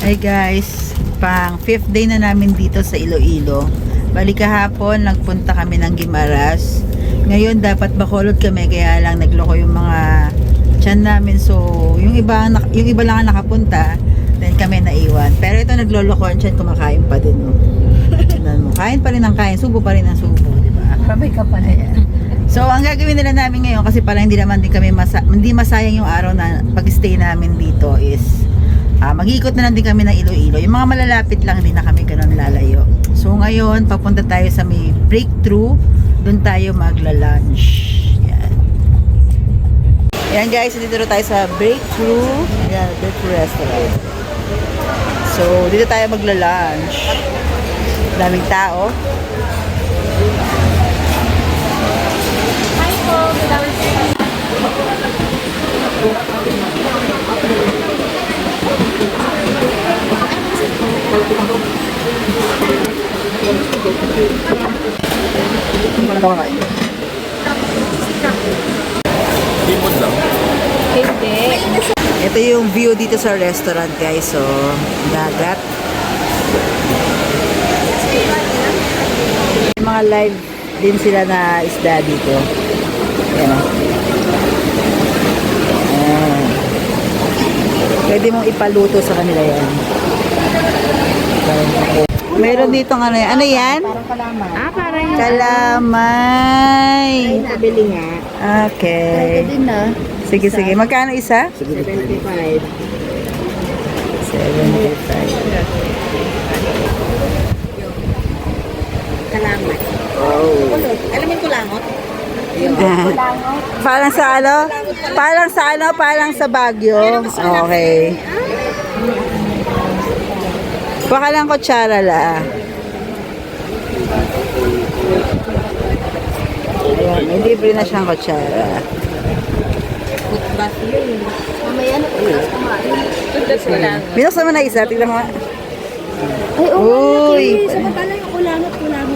Hi guys, pang 5th day na namin dito sa Iloilo. Bali kahapon nagpunta kami ng Guimaras. Ngayon dapat Bacolod kami, kaya lang nagloko yung mga tiyan namin. So yung iba lang ang nakapunta, then kami naiwan. Pero ito nagloloko ang tiyan, kumakain pa din. No? Tignan mo, kain pa rin ang kain, subo pa rin ang subo, di ba? Babay ka pa na yan. So ang gagawin nila namin ngayon, kasi parang hindi naman din kami hindi masayang yung araw na pag-stay namin dito, is mag-iikot na lang din kami ng Iloilo. Yung mga malalapit lang, hindi na kami ganun lalayo. So ngayon papunta tayo sa may breakthrough, doon tayo magla-lunch. Yan. Yan guys, dito tayo sa breakthrough. Yan, breakthrough restaurant. So dito tayo magla-lunch. Daming tao. Hi po, good afternoon. Limod lang. Hindi. Ito yung view dito sa restaurant guys. So, dagat. May mga live din sila na isda dito. Ayan o. Ayan. Pwede mong ipaluto sa kanila yan. Meron dito ano yan? Ano yan? Parang kalaman. Parang yung Kalamay. nabili nga. Okay. Ito din na. Sige, sige. Magkano isa? 75. 75. Kalaman. Oh. Alam mo yung kulangot? Parang sa ano? Parang sa Baguio. Okay. Baka lang kutsara la. Ayan, may libre na siyang kutsara. Footbath yun. Mamaya na po yung kumain. Footbath kulangot. Binuksan mo na isa, tignan mo. Ay, oo. Uy. Sa baba lang yung kulangot lang.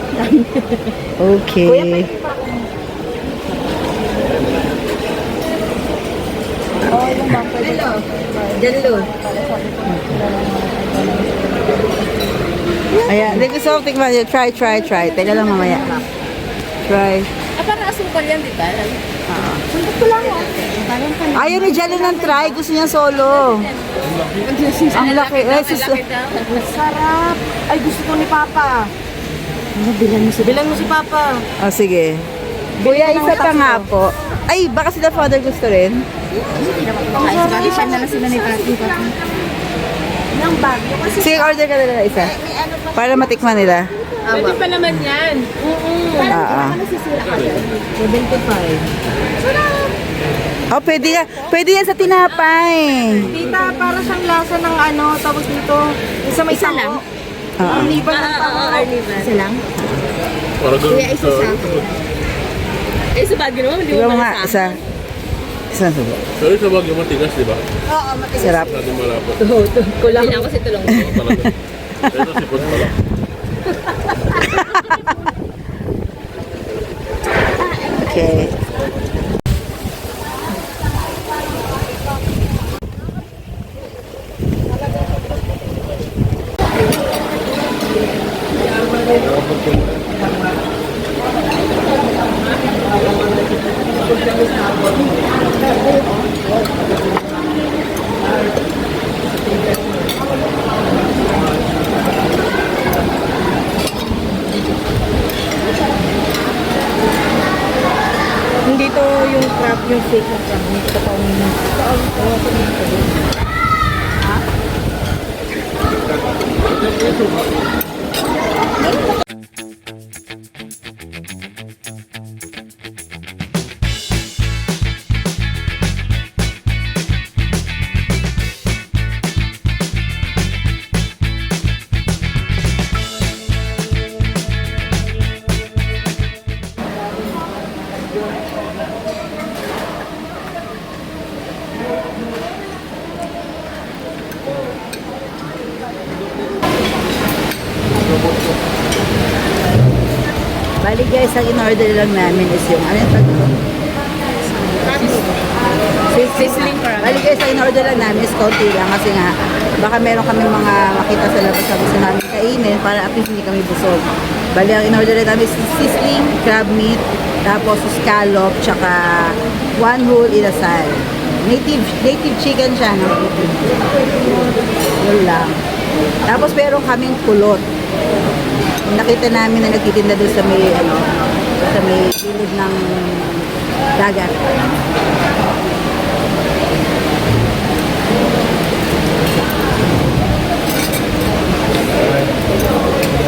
Okay. Hello. Jallo. Ayan, hindi gusto ko tikman yun. Try. Teka lang mamaya. Try. Parang asukal yan, di ba? Sundot ko lang. Parang kalaman. Ayaw ni Jelly ng try. Gusto niya solo. Ang laki. Sarap. Ay, gusto ko ni Papa. Bilan mo si Papa. Oh, sige. Kuya, isa pa nga po. Ay, baka sila father gusto rin. Ay, siya na lang sila ni Tati. Ng bagyo. Kasi Sige, order ka na isa. Para matikman nila. pwede pa naman yan. Ah. Nasisira ka dyan. 75. Oh, pwede yan. Pwede yan sa tinapay. Tita, para siyang lasa ng ano, tapos dito. Isa may isa lang. Arnival lang pa. Isa lang? Para ganun Kuya, isa sa akin. Eh, sa Baguio naman, hindi Tignan mo mo nga, isa. Isa na subo. Pero sa Baguio matigas, di ba? Oo, matigas. Sarap. Natin malapot. Kulang. Hindi ako si tulong. Oo, talaga. Ito sipot pala. Okay. Hindi to yung crab, yung fake na crab. Hindi ko pa uminom. Bali guys, ang in-order lang namin is yung, ano yung tag ito? Sizzling crab. Bali guys, sa in-order lang namin is konti lang kasi nga baka meron kami mga makita sa labas na gusto namin kainin para at least hindi kami busog. Bali, ang in-order lang namin is sizzling crab meat, tapos scallop, tsaka one whole inasal. Native chicken siya, no? Yun lang. Tapos meron kaming kulot. Nakita namin na nagtitinda doon sa may, sa may gilid ng dagat.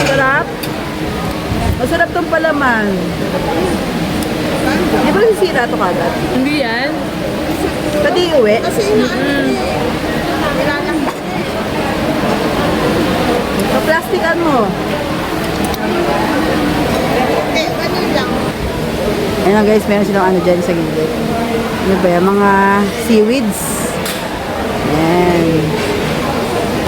Masarap. Masarap tong palaman. Di ba sisira ito kagad? Hindi yan. Pwede iuwi? Pa-plastikan mo. Ayan lang guys, meron silang ano dyan sa gilid. Ano ba yan? Mga seaweeds. Ayan.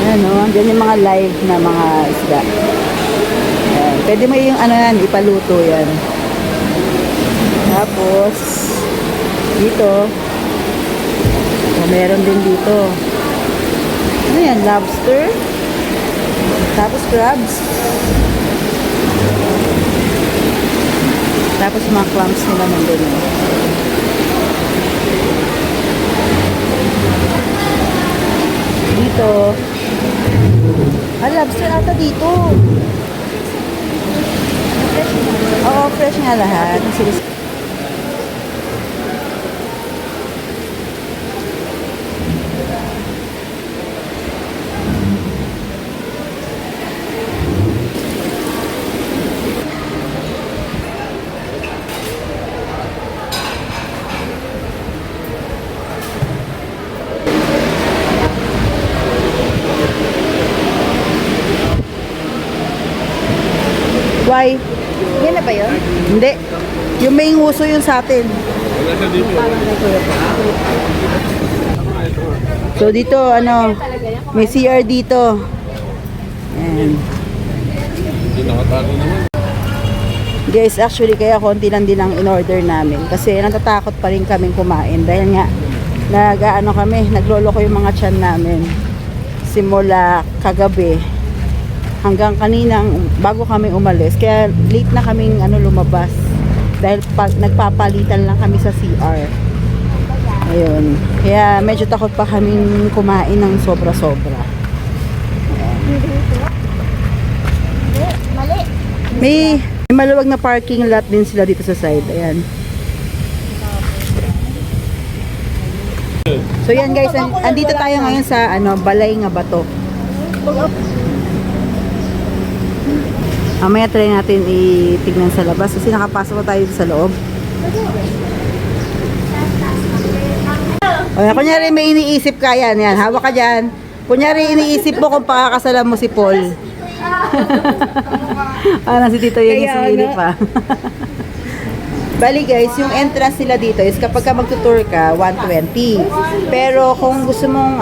Ayan o, andyan yung mga live na mga isda. Ayan. Pwede mo yung ano yan, ipaluto yan. Tapos, dito, meron din dito. Ano yan? Lobster. Tapos crabs. Tapos mga clams nila nandun. Dito. Lobster ata dito. Oo, fresh nga lahat. Why? Yan na ba yun? Hindi. Yung may nguso yun sa atin. Wala siya dito. So dito, ano, may CR dito. Ayan. Hindi nakatago naman. Guys, actually, kaya konti lang din ang in-order namin. Kasi natatakot pa rin kaming kumain. Dahil nga, naglolo ko yung mga tiyan namin. Simula kagabi. Hanggang kaninang, bago kami umalis. Kaya late na kaming lumabas. Dahil nagpapalitan lang kami sa CR. Ayun. Kaya medyo takot pa kaming kumain ng sobra-sobra. Mali. May maluwag na parking lot din sila dito sa side. Ayan. So yan guys, andito tayo ngayon sa Balay nga Bato. Mamaya try natin itignan sa labas kasi nakapasok na tayo sa loob. O, kunyari may iniisip ka yan. Hawak ka dyan. Kunyari iniisip mo kung pakakasalan mo si Paul. Parang si Tito yung sinili pa. Bali guys, yung entrance nila dito is kapag ka magtutour ka, 120. Pero kung gusto mong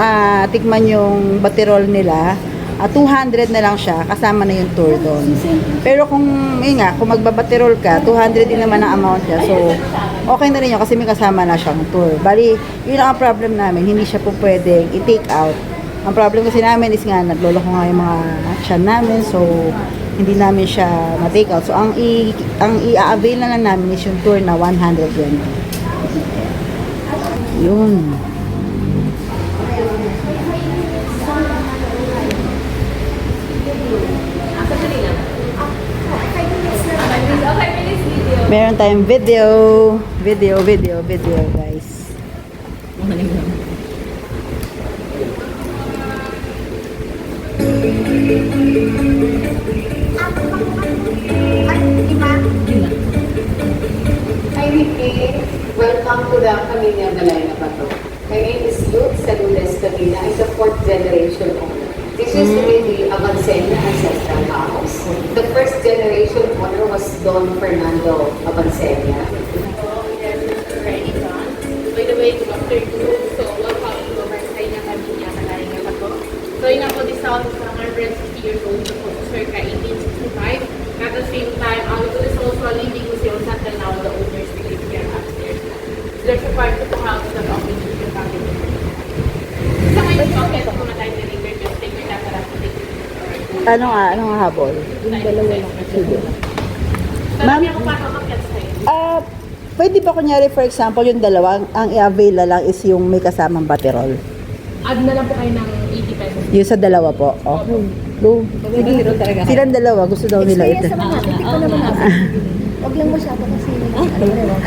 tikman yung baterol nila, 200 na lang siya, kasama na yung tour doon. Pero kung, yun nga, kung magbabaterol ka, 200 din naman ang amount niya. So, okay na rin yun kasi may kasama na siyang tour. Bali, yun ang problem namin, hindi siya po pwedeng i-take out. Ang problem kasi namin is nga, naglolo ko nga yung mga tiyan namin, so, hindi namin siya ma-take out. So, ang i-avail na lang namin is yung tour na 120. Yun. Meron tayong video guys. Hi, Ricky. Welcome to the Camina Balay na Bato. My name is Luke Saludes Camina. I'm the 4th generation owner. This used to be the Avancenia ancestral house. The first generation owner was Don Fernando Avancenia. By the way, good afternoon. So, welcome to Avancenia Camina Balay na Bato. So, yun ako this house is 160 years old, so circa 1865. At the same time, ito is also a living museum until now, the owners live here upstairs. There's a part of the house that occupies the family. Anong habol? Yung dalawa lang. Sige. Pero Ma'am? hindi ako pakakakyat sa'yo. Pwede ba kunyari, for example, yung dalawa, ang i-avail na lang is yung may kasamang baterol? Add na lang po kayo ng 80 pesos. Yung sa dalawa po. Okay. Go. Silang dalawa, gusto daw nila ito. Experience naman natin. Tikip ko naman natin. Huwag lang masyado kasi.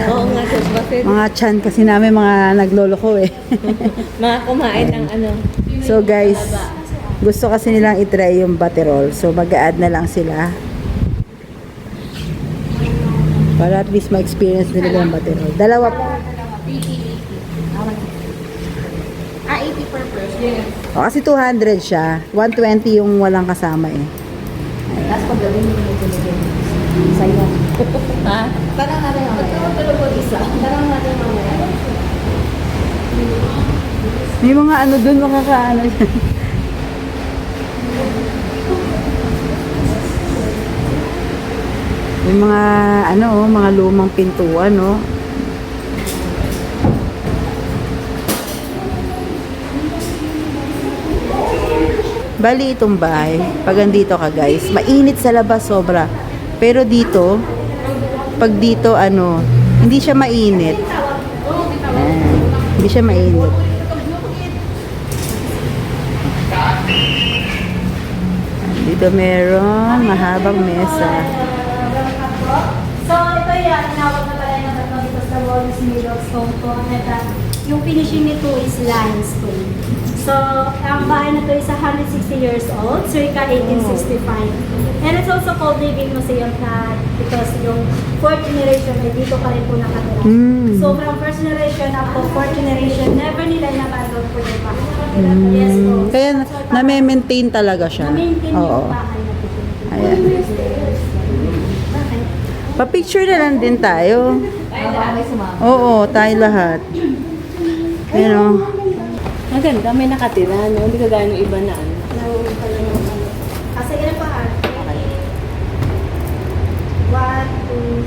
Oo nga, sis. Bakit Mga chan kasi namin mga nagloloko eh. mga kumain ng ano? So guys, gusto kasi nilang itry yung baterol. So mag-a-add na lang sila. Para at least ma-experience nila yung baterol. Dalawa po. 80 per person. O, kasi 200 siya. 120 yung walang kasama eh. Tapos pag gawin mo yung binigyan. Sa'yo. Ha? Parang natin mamaya. Parang natin mamaya. May mga ano dun, makakaano siya. May mga mga lumang pintuan, no? Bali itong bahay, pag andito ka guys, mainit sa labas sobra. Pero dito, pag dito hindi siya mainit. Ayan, hindi siya mainit. Dito merong mahabang mesa. So, ito yan, inawag na pala yung tatlo dito sa wall is made of stone po. At yung finishing nito is limestone. So, ang bahay na ito is 160 years old, circa 1865. And it's also called Living Museum na because yung fourth generation ay dito pa rin po nakatira. Mm. So, from first generation up to fourth generation, never nila nabandon po yung bahay. Yes po. Kaya na-maintain talaga siya. Na-maintain Oo. yung bahay na ito. Ayan. Pa-picture na lang din tayo. Oo, tayo lahat. Pero, Maganda, may nakatira, no? Hindi ka gano'ng iba na ano. Kasi ganun pa ha. 1, 2,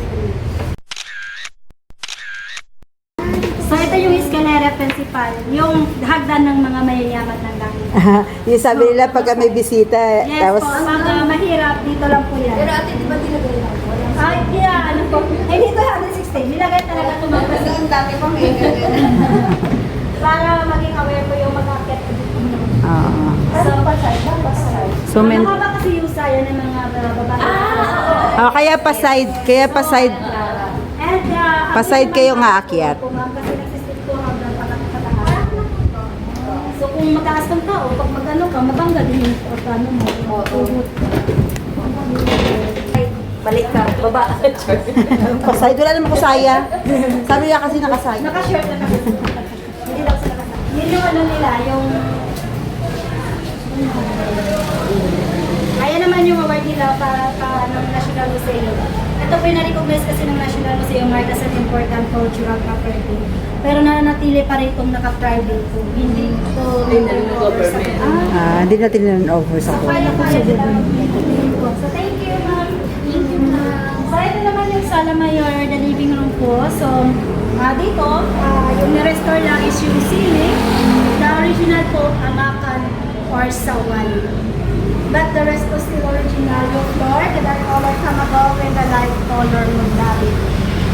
3. So ito yung escalera principal, yung hagdan ng mga mayayaman ng langit. yung sabi nila pagka may bisita, Yes tapos, po, pag mahirap, dito lang po yan. Pero ate, di ba tinagay lang po? Ay, kaya ano po, eh dito 116, nilagay talaga tumagpas. Ang dami pang Para maging aware po yung mag-akit po dito. Oo. So, pasay. So, men- Mahaba kasi yung sayo ng mga babae. kaya pa-side, And, Pa-side kayo nga aakyat. Kasi nagsisip ko hanggang pataas. So kung mataas kang tao, pag mag-ano ka, mabangga din yung organo mo. Tuhod. Balik ka, baba. pa-side, wala naman kusaya. Sabi niya kasi nakasaya. Naka-shirt na kasi. Hindi daw sila kasama. Yun yung ano nila, yung... Ayan naman yung award nila para ng National Museum. Ito po yung na-recognize kasi ng National Museum Art as an important cultural property. Pero nananatili pa rin itong naka-private po. Hindi ito government. Hindi natin na-over sa So, kaya nila. So, thank you, ma'am. Thank you, ma'am. So, ito naman yung Sala Mayor, the living room po. So, dito, yung na-restore lang is yung ceiling. The original po, amakan or sawali. But the rest was still original. Yung floor, the dark color tamago and the light color mundari.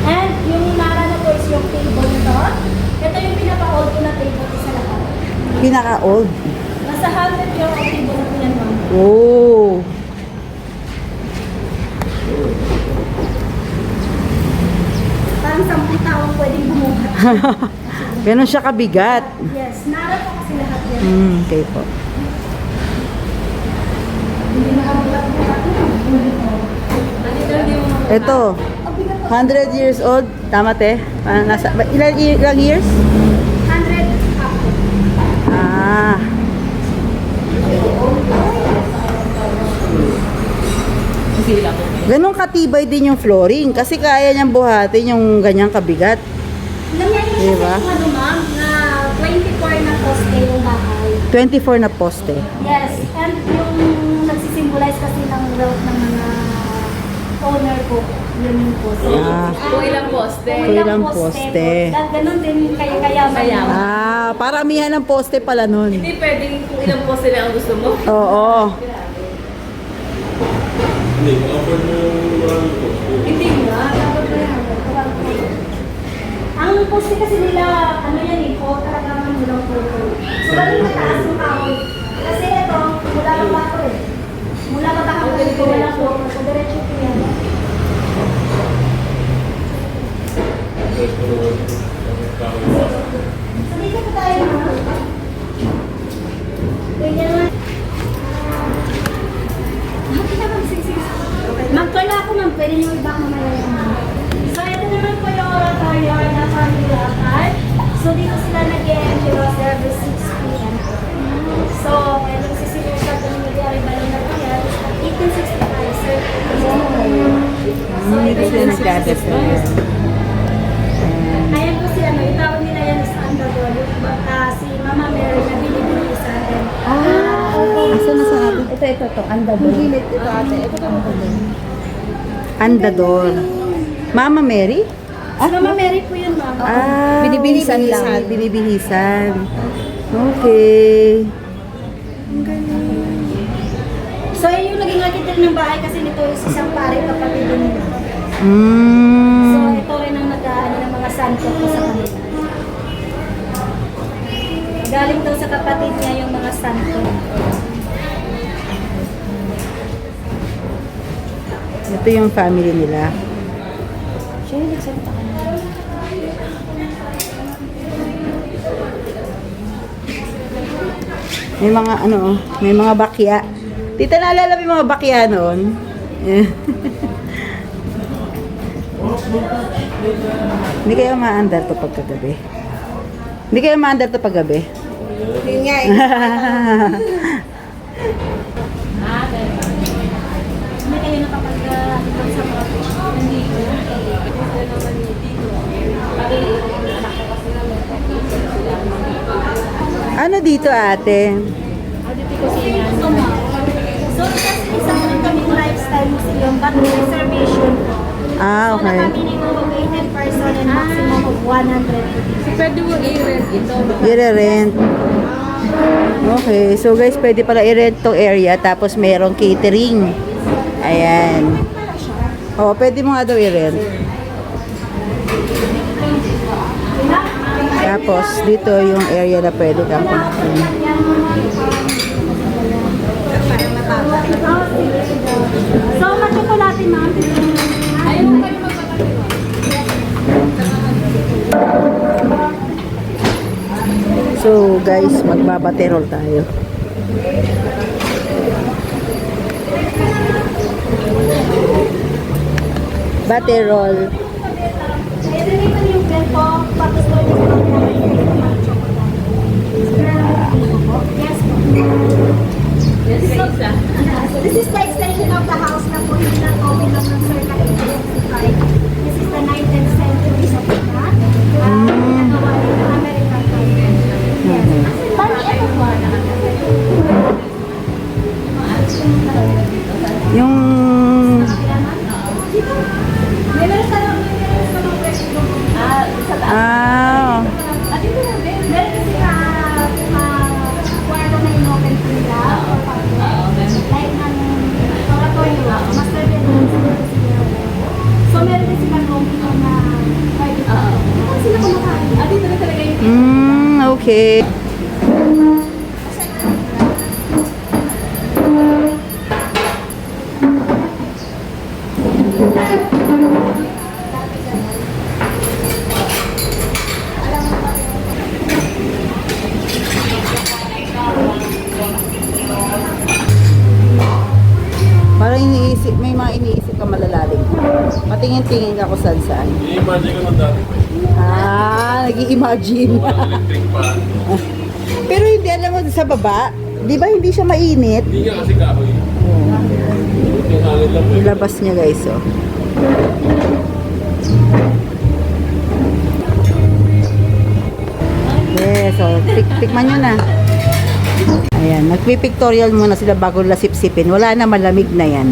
And yung nara na po is yung table nito. Ito yung pinaka-old ko na table sa lahat. Pinaka-old. Nasa 100 year old table na po yan, ma'am. Oh. Parang 10 taong pwedeng bumuhat. Ganon siya kabigat. Yes, nara po kasi lahat yan. Okay po. Hindi nakabulat-bulat na. Ito, 100 years old. Tama te? Ilang years? 100 ako. Ah. Ganon katibay din yung flooring kasi kaya niyang buhatin yung ganyang kabigat. Nangyari kasi Diba? yung ano ma'am, na 24 na poste yung bahay. 24 na poste. Yes, and yung nagsisimbolize kasi ng wealth ng mga owner ko, yun yung poste. Ah. Kung ilang poste. Kung ilang poste. Ganon din kaya-kayaman. Kayaman. Paramihan ng poste pala nun. Hindi pwedeng kung ilang poste lang ang gusto mo. Oo. Hindi, offer mo maraming post. Hindi nga, dapat ba yan? Ang poste kasi nila, ano yan eh, talagang mulang photo. So, balik na taas yung kahoy. Kasi ito, mula ka pa ako eh. Mula ka pa ako dito, walang photo. So, diretso ko yan. So, dito po tayo na. Ganyan naman. Magkala ako ma'am, pwede nyo iba mamaya. So, ito naman po yung oratorio na family akal. So, dito sila nag-e-entry service 6 p.m. So, pwede kasi sila sa Pumiliari Balon na po yan. 1865, sir. So, Dito sila nagdadasal. ayan po sila, no, itawag nila yan sa Andador. Si Mama Mary na binibili sa akin. Asa na sa atin? Ito, Andador. Gilid ito ate. Ito Andador. Andador. Mama Mary? Si Mama Mary po yun, ma'am. Binibihisan lang. Binibihisan. Okay. So, yun yung naging architect ng bahay kasi nito yung isang pare kapatid nila. So, Mm. ito rin ang nag-aano ng mga santo ko sa kanila. Galing daw sa kapatid niya yung mga santo. Ito yung family nila. Siya yung nagsalita ka na. May mga ano, may mga bakya. Tita, naalala mo yung mga bakya noon? Eh. Hindi kayo maandar to pagkagabi. Hindi kayo maandar to paggabi. Yun nga eh. Hindi kayo nakapag-ibang sa mga hindi ko. Ano dito, ate? So, kasi isang kaming lifestyle museum, but reservation po. Ah, So, okay. naka-minimum of 18 person and maximum of 100. Pwede mo i-rent ito. I-rent. Okay, so guys, pwede pala i-rent tong area tapos merong catering. Ayan. Oo, pwede mo nga daw i-rent. Tapos, dito yung area na pwede kang pumunta. So, matsukulati ma'am. Ayun kayo So guys, magbabaterol tayo. Baterol. Ito dito yung bento, tapos doon yung mga yes po. This is the extension of the house na po hindi na to belong ng circa 1865. This is the 19th century sa Pina. Nagawa rin ng American time. Yes. Bali, ito po. Yung May meron sa mga presyo. ah, Meron kasi kwarto na inopen po nila. Like ng oratorio, master bedroom siguro sila. So meron din silang room dito na private. Ano sila kumakain? Dito na talaga yung okay. Parang iniisip, may mga iniisip ka malalalim. Patingin-tingin ako saan-saan. I-imagine ko ng dati. Nag-i-imagine. Walang electric fan. Pero hindi alam mo sa baba, di ba hindi siya mainit? Hindi nga kasi kahoy. Yung hangin lang po. Yung labas niya guys, oh. Yes, so tikman nyo na. Ayan, nagpipictorial muna sila bago lasipsipin. Wala na, malamig na yan.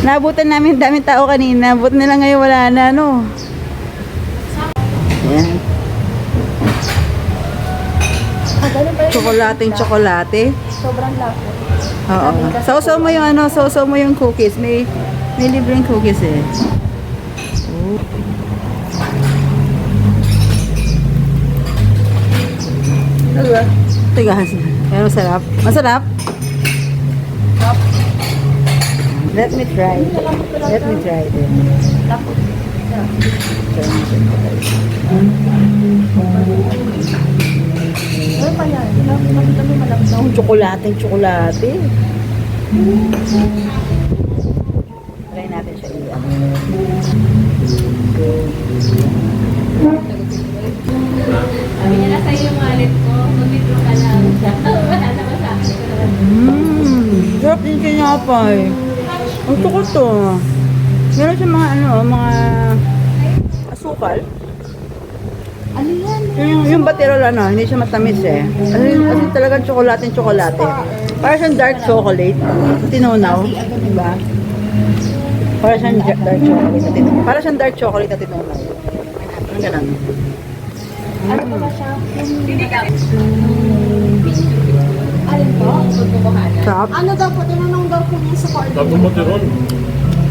Naabutan namin daming tao kanina. Buti na lang ngayon wala na, no? Ayan. Tsokolating tsokolate. Sobrang lapot. Oo. Sausaw mo yung ano, sausaw mo yung cookies. May libreng cookies eh. Oh. Tigas. Pero sarap. Masarap. Let me try. Let me try it. Ano pa yan? Makita mo malapdaw. Tsokolate. Try natin siya iyan. Sabi niya na sa'yo yung wallet ko, mag-withdraw ka lang. Wala naman sa akin. Sarap din kinapay. Ang tukot to. Meron siya mga mga asukal. Ano yan? Yung baterol hindi siya matamis eh. Kasi talagang tsokolate. Para siyang dark chocolate. Tinunaw. Diba? Para siyang dark chocolate na tinunaw. Para siyang dark chocolate na tinunaw. Ang ganun. Ano pa ba siya? Alin po? Sarap. Ano daw po? Tinanong daw po niya sa call. Tapos mo tiron.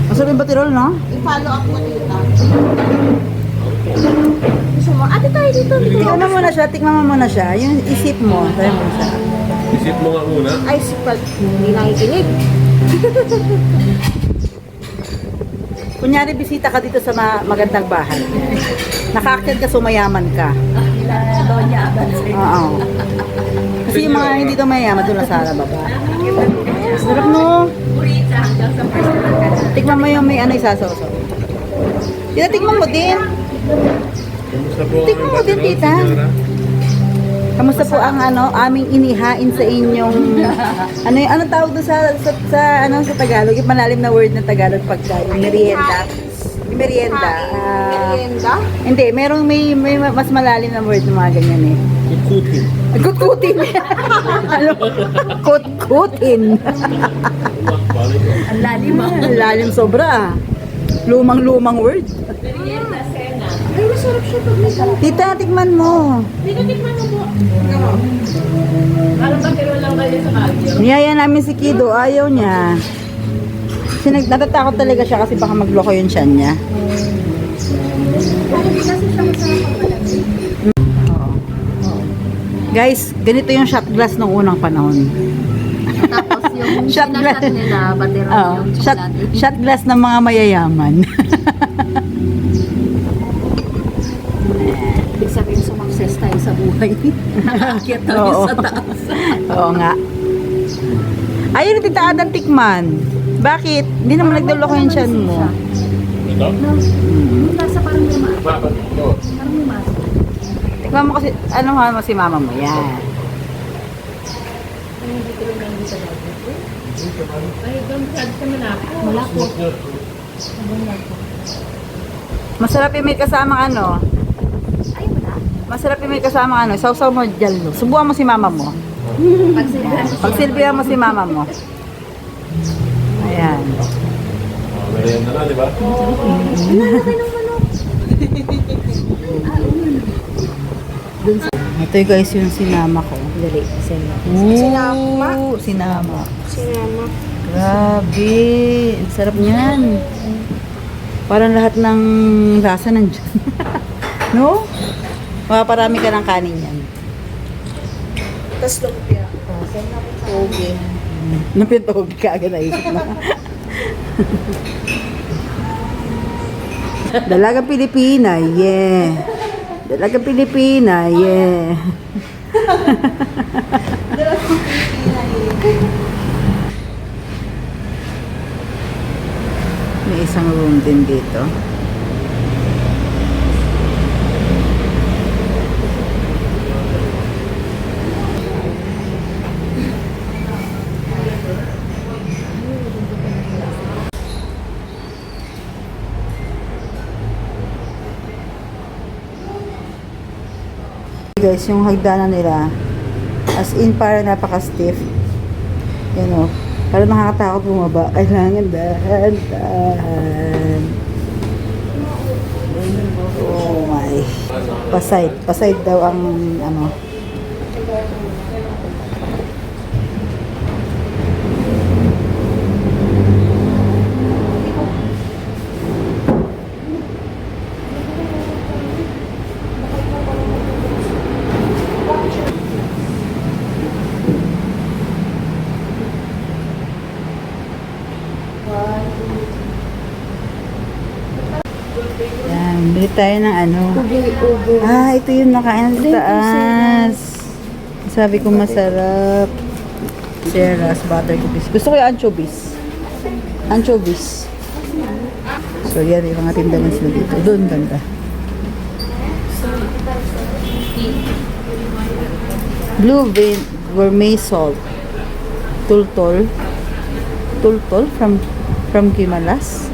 Masarap yung baterol, no? I-follow up mo dito. Gusto mo? Ate tayo dito. Tikman mo muna siya. Tikman mo muna siya. Yung isip mo. Try mo siya. Isip mo nga muna. Ay, sipag. Hindi nakikinig. Kunyari, bisita ka dito sa magandang bahay. Nakaakyat ka, sumayaman ka. Doña Abansay. Oo. Kasi yung mga hindi daw mayaman, doon lang sa baba. Sarap no? Burita hanggang sa first na ka na. Tikman mo yung may isasaw-saw. Tita, tikman mo din. Kamusta po ang Tikman mo din, baterol, tita. senyora? Kamusta po ang aming inihain sa inyong ano tawag doon sa Tagalog, yung malalim na word na Tagalog pagka yung merienda. Yung merienda. Merienda? Hindi, may mas malalim na word ng mga ganyan eh. Kukutin. Kutkutin. Ano? Kutkutin. Balik ko. Ang lalim ah. Lalim sobra ah. Lumang word. Merienda, Sena. Ay, masarap siya pag may sarap. Tita, tikman mo. Tinatikman mo po. Parang baterol lang kayo sa Baguio. Niyaya namin si Kido, ayaw niya. Kasi natatakot talaga siya kasi baka magloko yung tiyan niya. Hindi kasi siya masarap ang palagi. Guys, ganito yung shot glass nung unang panahon. Tapos yung Shot glass. sinashot nila, baterol Oh, yung shot, chocolate. shot glass ng mga mayayaman. Ibig sabihin, sumakses tayo sa buhay. Nakaakyat tayo Oo. sa taas. Oo nga. Ayun, Tita Adam, tikman. Bakit? Hindi naman nagduloko yung tiyan mo. Ito? Nasa parang may maas. Bakit ito? Parang may maas. Tikman mo kasi, ano mo si mama mo? Yan. Ay, doon sa Manapa. Wala po. Masarap yung may kasamang ano. Ay, wala. Masarap yung may kasamang ano. Sausaw mo dyan. Subuhan mo si mama mo. Pagsilbihan mo si mama mo. Ayan. Merienda na, di ba? Ito guys yung sinama ko. Dali, sinama. Sinama. Sinama. Grabe. Ang sarap niyan. Parang lahat ng lasa nandyan. No? Mapaparami ka ng kanin yan. Tapos lumpia. Okay. Napitog ka agad na isip na. Dalagang Pilipina, yeah. Dalagang Pilipina, yeah. May isang room din dito. Guys, yung hagdanan nila as in para napaka-stiff. Yan o. Para nakakatakot bumaba. Kailangan dahan. Oh my. Paside. Paside daw ang ano. Yan, bili tayo ng ano. Ah, ito yung nakain sa taas. Sabi ko masarap. Sierra's butter cookies. Gusto ko yung anchovies. Anchovies. So yan, yung mga tindahan sila dito. Doon ganda. Blue vein gourmet salt. Tultol. Tultol from Gimalas.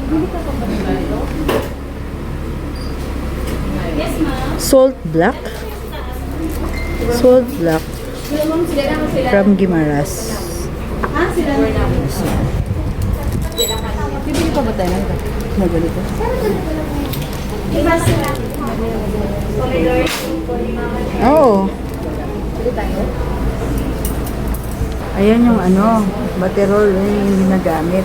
Salt black. Salt black from Gimaras. Bibili pa ba tayo ng ganito? Oo. Ayan yung ano, baterol, yung ginagamit.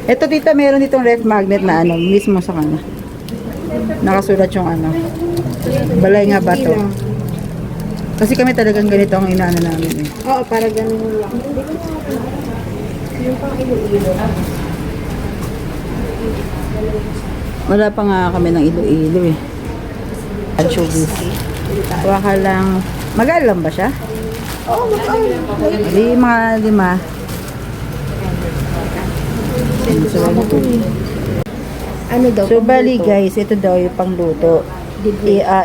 Ito tita, meron ditong ref magnet na ano, mismo sa kanya. Nakasulat yung ano. Balay nga ba to? Kasi kami talagang ganito ang inaano namin eh. Oo, para ganun lang. Yung pang Iloilo. Wala pa nga kami ng Iloilo eh. Anchovies. Kuha ka lang. Mag-alam ba siya? Oo, Di mga 5. ano daw? So bali guys, ito daw yung pangluto.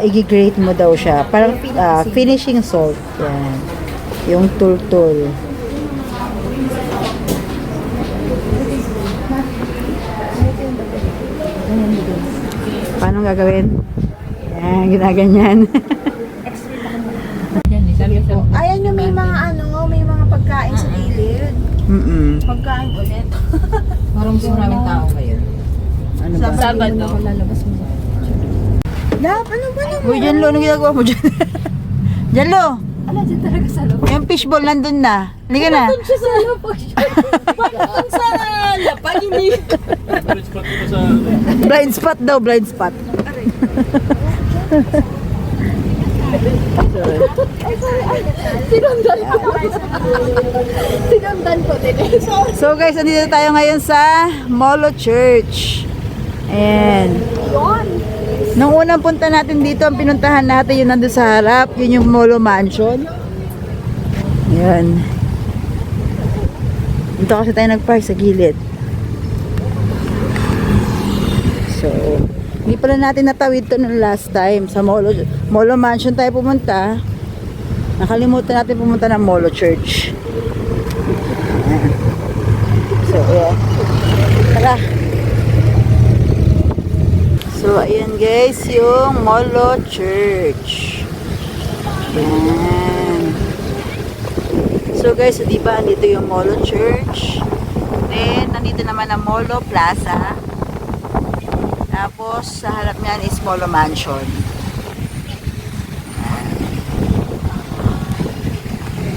I-grate mo daw siya. Parang finishing salt. Yan. Yung tultul. Paano gagawin? Yan, ginaganyan. Ayan yung may mga ano, may mga pagkain sa gilid. Pagkain ulit. Parang gusto namin tao ngayon. Ano ba? Sabado. Lap, ano ba naman? Uy, Jan Lo, anong ginagawa mo dyan? Jan Lo! Ala, dyan talaga sa loob. Yung fishball nandun na. Halika na. Doon siya sa loob. Bakit sa lapag, hindi. Rich spot dito sa... Blind spot daw, blind spot. Sinundan ko. Sinundan ko din. Sorry. So guys, andito tayo ngayon sa Molo Church. And nung unang punta natin dito, ang pinuntahan natin yung nandun sa harap, yun yung Molo Mansion. Yan. Dito kasi tayo nag-park sa gilid. So, hindi pala natin natawid to nung last time. Sa Molo Mansion tayo pumunta. Nakalimutan natin pumunta ng Molo Church. Ayan. So, yeah. Tara. So, ayan guys, yung Molo Church. Ayan. So guys, di ba, andito yung Molo Church. Then, nandito naman ang Molo Plaza. Tapos, sa harap niyan is Molo Mansion.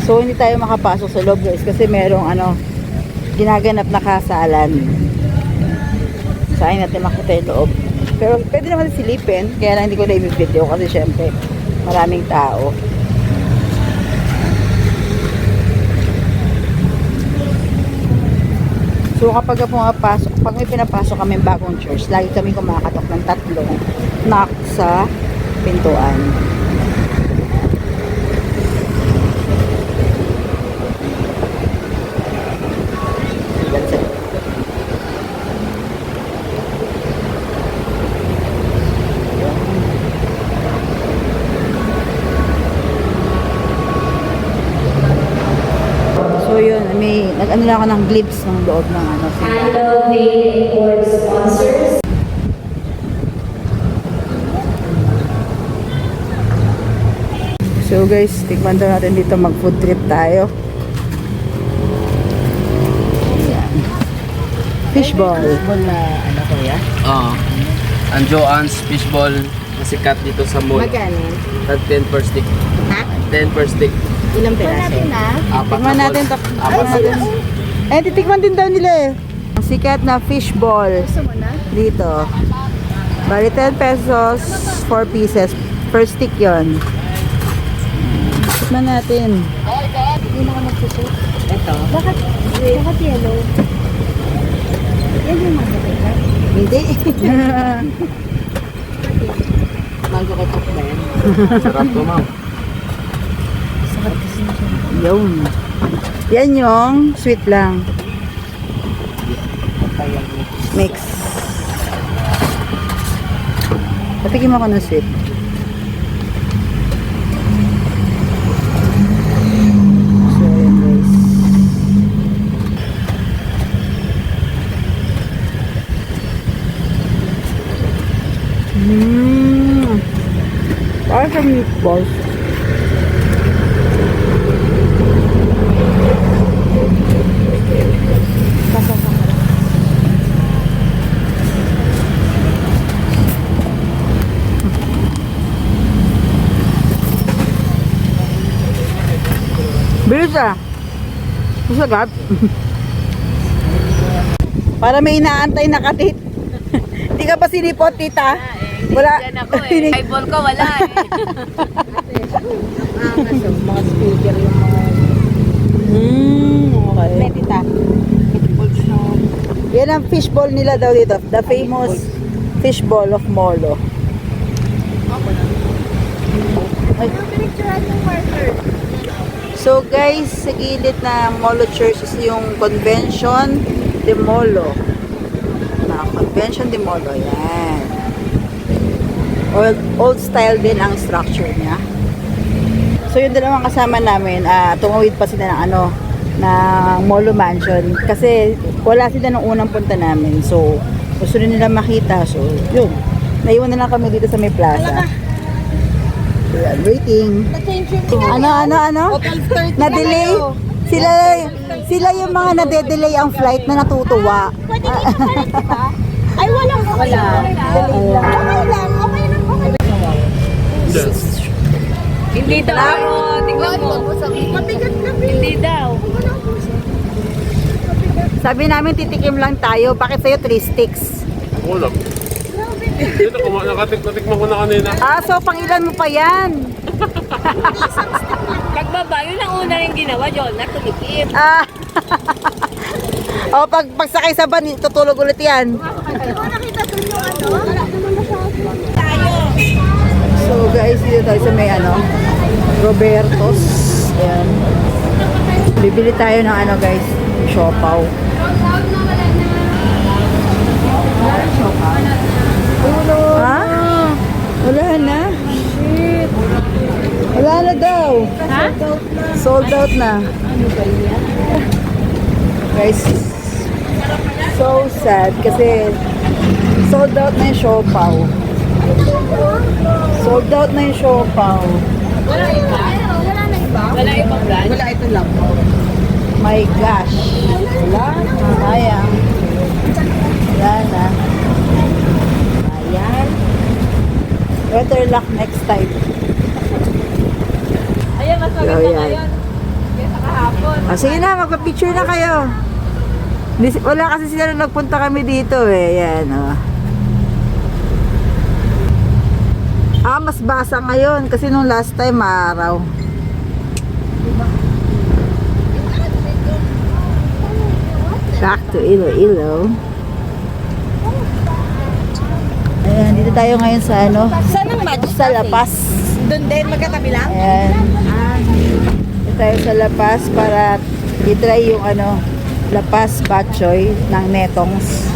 So, hindi tayo makapasok sa loob guys kasi merong ano, ginaganap na kasalan. Sayang natin makita yung loob. Pero pwede naman silipin, kaya lang hindi ko na i-video kasi syempre maraming tao. So kapag pumapasok, pag may pinapasok kami bagong church, lagi kami kumakatok ng 3 knock sa pintuan. That's it. So yun, may nag-ano lang ako ng glimpse ng loob ng ano. So guys, tikman daw natin dito, mag food trip tayo. Ayan. Fishball. Fishball na ano ko ya? Oo. Ang Joann's Fishball na sikat dito sa mall. Magkano? At 10 per stick. Ha? 10 per stick. Ilang peraso? Tikman natin to. Apat na balls. Eh, titikman din daw nila eh. Ang sikat na fishball Gusto mo na? dito. Bali 10 pesos, 4 pieces. Per stick yon. Tikman natin. Hindi na ka magsusot. Ito? Bakit yellow? Yan yung magkakita. Hindi. Mango ketchup na yan. Sarap to, ma'am. Yun. Yan yung sweet lang. Mix. Patikim ako ng sweet. So, yan guys. Parang sa meatballs. Bilis ah. Masarap. Para may inaantay na katit. Hindi ka pa sinipot, tita? Wala. Diyan ako eh. Eyeball ko wala eh. Mga speaker yung mga... okay. Tita. Yan ang fishball nila daw dito. The famous fishball of Molo. Ay. So guys, sa gilid ng Molo Church is yung Convention de Molo. Convention de Molo. Yan. Old style din ang structure niya. So yung dalawang kasama namin, tumawid pa sila ng ng Molo Mansion kasi wala sila nung unang punta namin. So gusto rin nila makita. So yun, naiwan na lang kami dito sa may plaza. So, yan, waiting. Ano? Na-delay? Sila yung mga nade-delay ang flight na natutuwa. Ay, walang okay. Wala. Okay lang. Hindi daw ako. Tingnan mo. Mabigat na Hindi daw. Sabi namin titikim lang tayo. Bakit sa'yo 3 sticks? Ako lang. Dito, nakatikman ko na kanina. So pangilan mo pa yan? Pagbaba, yun ang una yung ginawa, John. Natulikim. Pagsakay sa van, tutulog ulit yan. So guys, dito tayo sa may Roberto's. Ayan. Bibili tayo ng guys, siopaw. Ha? Wala na. Shit. Wala na daw. Ha? Sold out na. Guys, so sad kasi sold out na yung siopaw. Sold out na yung siopaw. Wala iba? Wala ibang brand? Wala, ito lang. My gosh. Wala na. Sayang. Wala na. Ayan. Better luck next time. Ayan, mas maganda Ayan. ngayon. Kesa kahapon. Sige na, magpa-picture na kayo. Wala kasi sila na nagpunta kami dito eh. Ayan, mas basa ngayon kasi nung last time araw. Back to Iloilo. Ayan, dito tayo ngayon sa Saan ang match? sa La Paz. Doon din, magkatabi lang? Ayan. Dito tayo sa La Paz para i-try yung La Paz Batchoy ng Netongs.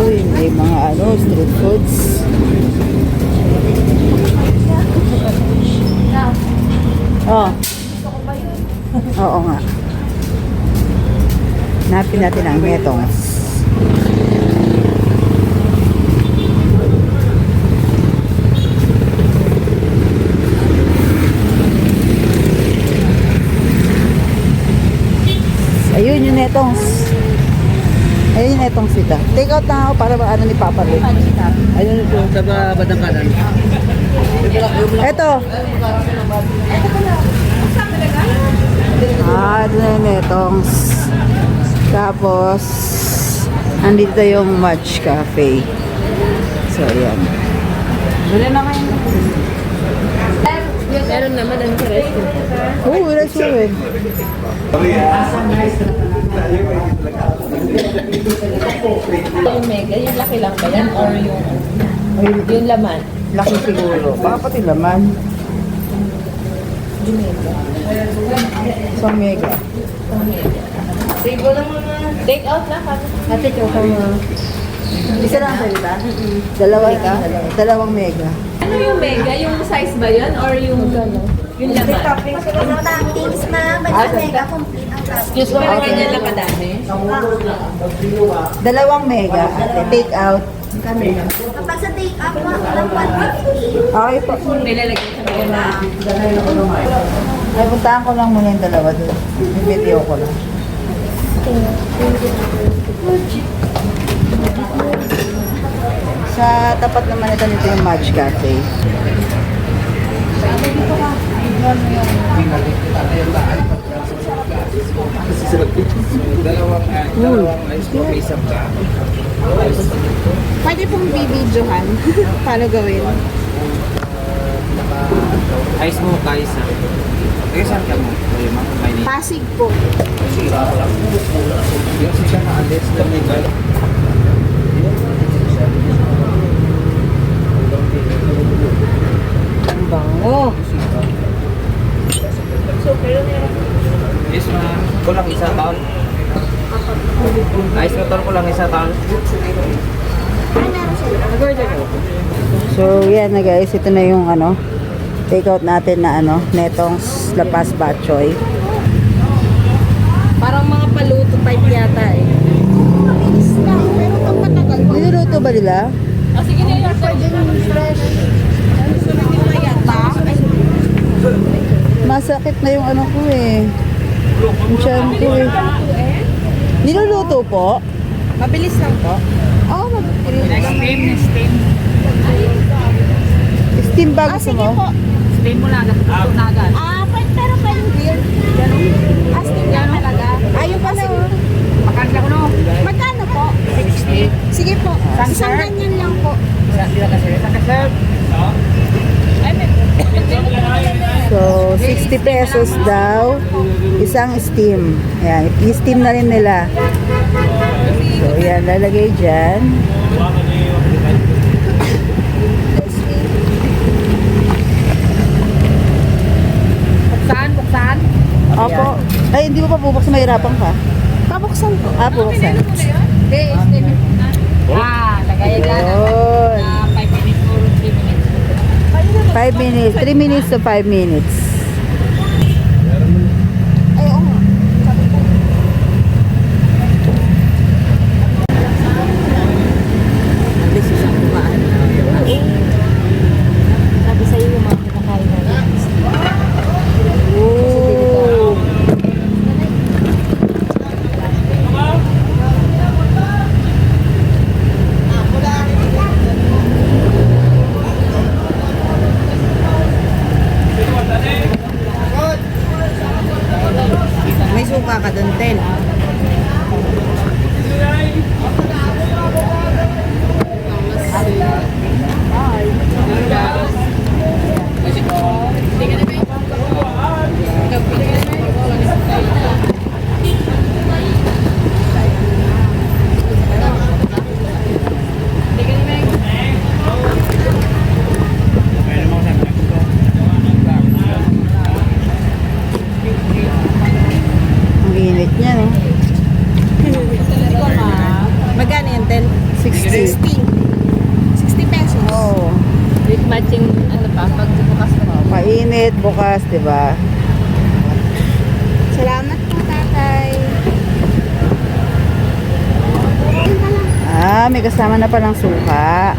Uy, may mga street foods. Oo nga. Hanapin natin ang Netongs. Ayun yung Netongs. Ayun yung Netongs dito. Take out na ako para ni Papa Rick. Ayun po, sa badang kanan. Eto. Ito na yung Netongs. Tapos, andito yung Match Cafe. So, ayan. Dali na kayo. Meron naman ang sa restaurant. Oo, restaurant. Yung mega, yung laki lang ba yan? Or yung laman? Laki siguro. Baka pati laman. Isang mega. Take out lang kami. Ate, ito ka mo. Isa lang sa diba? Dalawang mega. Ano yung mega? Yung size ba yan? Or yung laman? Toppings, ma'am. Basta mega complete ang toppings. Yung super ganyan lang kadami? Dalawang mega. Ate, take out. Kapag sa take up, lang 150. Okay po. Nilalagay sa mega. Ay, puntahan ko lang muna yung dalawa doon. Yung video ko lang. Sa tapat naman ito nito yung Match Cafe. Dalawang ice coffee isang ka. Pwede pong bibidyohan. Paano gawin? Ice mo kaisa. Taga saan ka mo? Kuya mo, may Pasig po. yung siya na alis kami ba? Ang bango. Yes ma. Kulang isa taon. Ice motor ko lang isa taon. So, yan na guys. Ito na yung ano, take out natin na ano, netong lapas batchoy. Parang mga paluto type yata eh. Pero pag matagal, Niluluto ba nila? sige na yung pwede yung fresh. Masakit na yung ano ko eh. Yung tiyan ko eh. Niluluto po? Mabilis lang po. Oo, steam ba gusto mo? Steam mo lang, natututo na agad. Pero pwedeng grill. Steam lang talaga. Ayun pa na. Makakita ko no. Magkano po? 60. Sige po. Isang ganyan lang po. So, 60 pesos daw. Isang steam. Ayan, i-steam na rin nila. So, yan, lalagay dyan. Buksan? Opo. Ay, hindi mo pa bubuksan, mahirapan ka. Pabuksan po. Ah, bubuksan. Hindi, steam. Lagay lang. Yun. 5 minutes or 3 minutes. 5 minutes. 3 minutes to 5 minutes. Ay, oo nga. Sabi sa'yo yung mga kinakain natin. Ooh. May suka ka doon, Tel. Ang init niya, no? Magkano yan, Tel? 60. 60 pesos. Oo. With matching, ano pa, pag bukas na mo. Mainit bukas, di ba? Salamat po, tatay. Ah, may kasama na palang suka.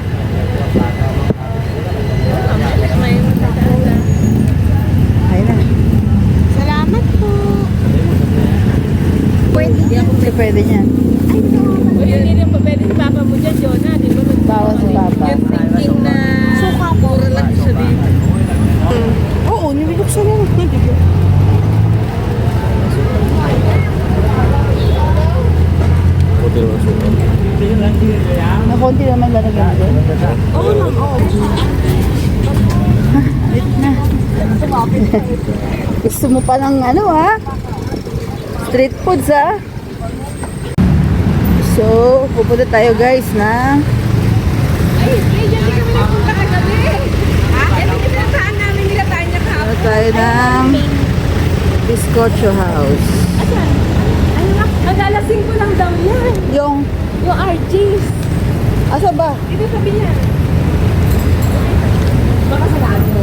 Ayun na. Salamat po. Pwede Hindi ako pwede niyan. Ay, no. Uy, hindi rin pa pwede si Papa mo dyan, Jonah. Di ba? Bawal si Papa. Yung thinking na... Suka po. Puro lang siya dito. Oo, nilibuksan mo. Na konti naman lalagyan doon. Oo lang, oo. Wait na. Gusto mo pa ng ano ha? Street foods ha? So, pupunta tayo guys na ano tayo ng Bizcocho House. Nagalasing ko lang daw yan. Yung, Yung RG's. asa ba? Dito sabi niya. Baka sa lahat mo.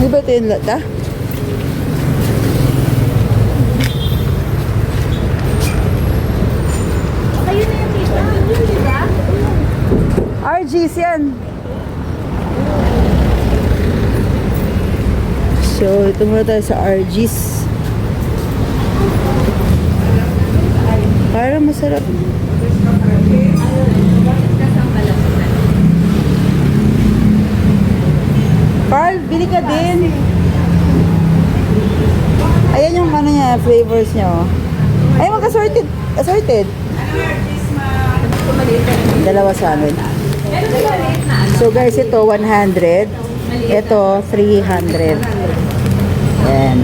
Hindi ba ito yung lata? Ayun na yung tita. Yun, di ba? RG's yan. So, ito muna tayo sa RG's. Parang masarap. Carl, bili ka din. Ayan yung ano niya, flavors niya. Oh. Ay, mag-assorted. Assorted. Dalawa sa amin. So guys, ito 100. Ito 300. Ayan.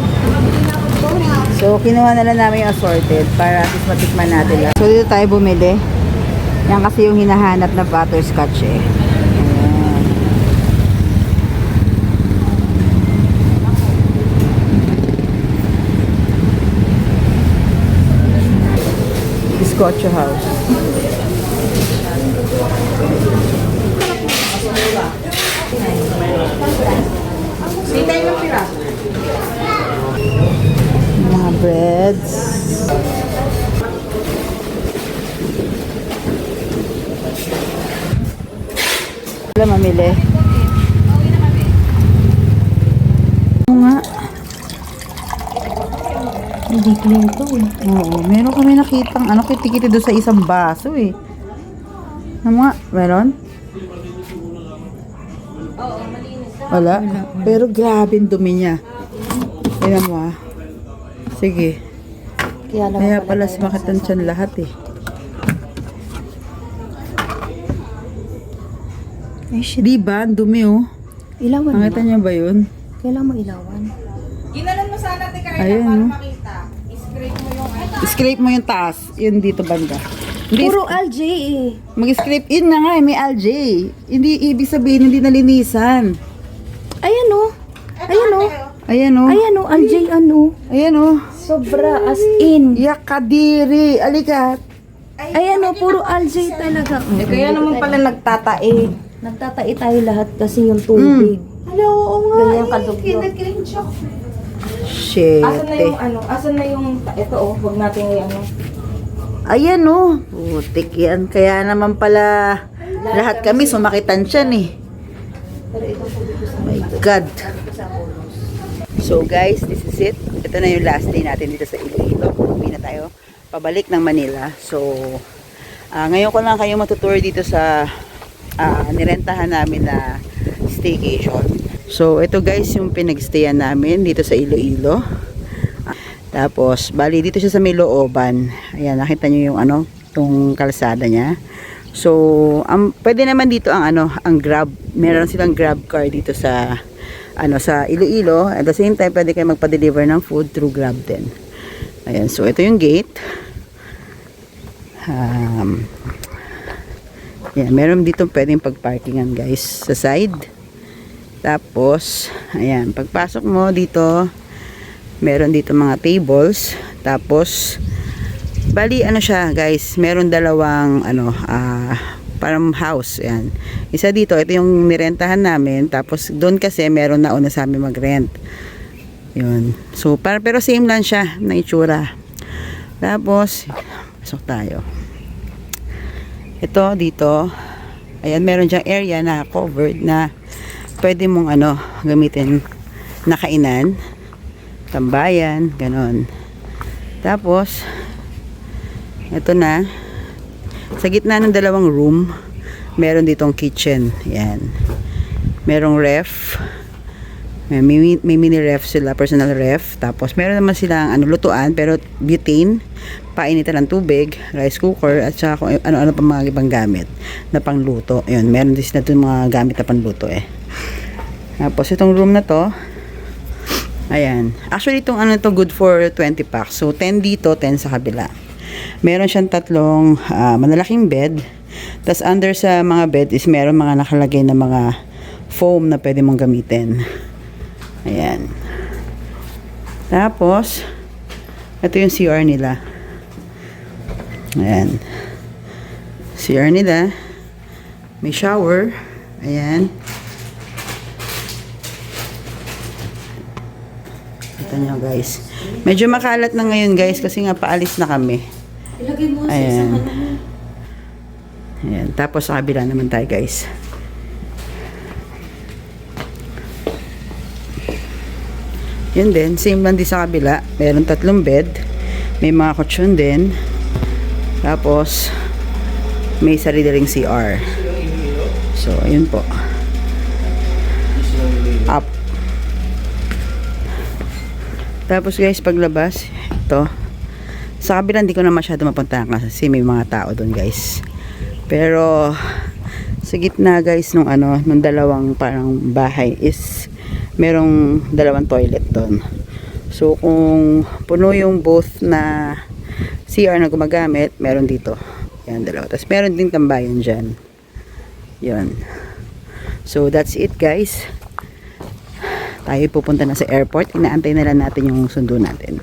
So kinuha na lang namin yung assorted para at least matikman natin lang. So dito tayo bumili. Yan kasi yung hinahanap na butterscotch eh. Ayan. Bizcocho House. Mga breads. Wala mamili. Oo nga. Hindi clean to eh. Oo, meron kami nakitang ano, kitikiti doon sa isang baso eh. Ano nga, meron? Wala. Pero grabe yung dumi niya. Tingnan mo ah. Sige. Kaya pala sumakit ang tiyan lahat eh. Ay shit. Diba? Ang dumi oh. Ilawan mo. Nakita niya ba yun? Kailangan mo ilawan. Ayun oh. Scrape mo yung taas. Yun dito banda. Hindi, Puro algae eh. mag-scrape. Yun na nga eh, may algae. Hindi ibig sabihin, hindi nalinisan. Ayan o. Ayan o. Ayan oh. Ayan o. Algae ano. Ayan oh. Sobra as in. Yakadiri. Alika. Ayan o. Puro algae talaga. Kaya naman pala nagtatae. Nagtatae tayo lahat kasi yung tubig. Hello, oo nga. Ganyan kadugyo. Shit. Asan na yung ano? Asan na yung... Ito oh, huwag natin yung ano. Ayan oh. Putik yan. Kaya naman pala lahat kami sumakitan siya eh. My God. So guys, this is it. Ito na yung last day natin dito sa Iloilo. Uwi na tayo. Pabalik ng Manila. So, ngayon ko lang kayo matutour dito sa nirentahan namin na staycation. So, ito guys yung pinagstayan namin dito sa Iloilo. Tapos, bali dito siya sa may looban. Ayan, nakita nyo yung ano, yung kalsada niya. So, pwede naman dito ang ano, ang Grab. Meron silang Grab car dito sa ano, sa Iloilo. At the same time, pwede kayo magpa-deliver ng food through Grab din. Ayan, so ito yung gate. Ayan, meron dito pwedeng pag-parkingan guys sa side. Tapos, ayan, pagpasok mo dito, meron dito mga tables. Tapos, bali ano siya guys, meron dalawang ano, parang house. Ayan. Isa dito, ito yung nirentahan namin. Tapos, doon kasi meron na una sa amin mag-rent. Yun. So, pero same lang siya na itsura. Tapos, pasok tayo. Ito, dito. Ayan, meron dyang area na covered na pwede mong ano, gamitin na kainan, tambayan, ganon. Tapos, ito na. Sa gitna ng dalawang room, meron ditong kitchen. Ayan. Merong ref. May mini ref sila, personal ref. Tapos, meron naman silang ano, lutuan, pero butane. painitan ng tubig, rice cooker, at saka kung ano-ano pa mga ibang gamit na pangluto. Ayun, meron din na ito mga gamit na pangluto eh. Tapos itong room na to, ayan. Actually itong ano to good for 20 packs. So 10 dito, 10 sa kabila. Meron siyang tatlong malalaking bed. Tapos under sa mga bed is meron mga nakalagay na mga foam na pwede mong gamitin. Ayan. Tapos ito yung CR nila. Ayan. CR nila. May shower. Ayan. Ito nyo guys. Medyo makalat na ngayon guys kasi nga paalis na kami. Ilagay mo sa Ayan. isang ano mo. Ayan. Tapos sa kabila naman tayo guys. Yun din. Same lang din sa kabila. Meron 3 bed. May mga kutsyon din. Tapos may sarili ring CR. So, ayun po. Up. Tapos guys, paglabas, ito. Sa kabila, hindi ko na masyado mapuntahan kasi may mga tao doon guys. Pero, sa gitna guys, nung dalawang parang bahay is, merong 2 toilet doon. So, kung puno yung both na CR na gumagamit, meron dito. Yan, 2. Tapos, meron din tambayan dyan. Yun. So, that's it guys. Tayo pupunta na sa airport. Inaantay na lang natin yung sundo natin.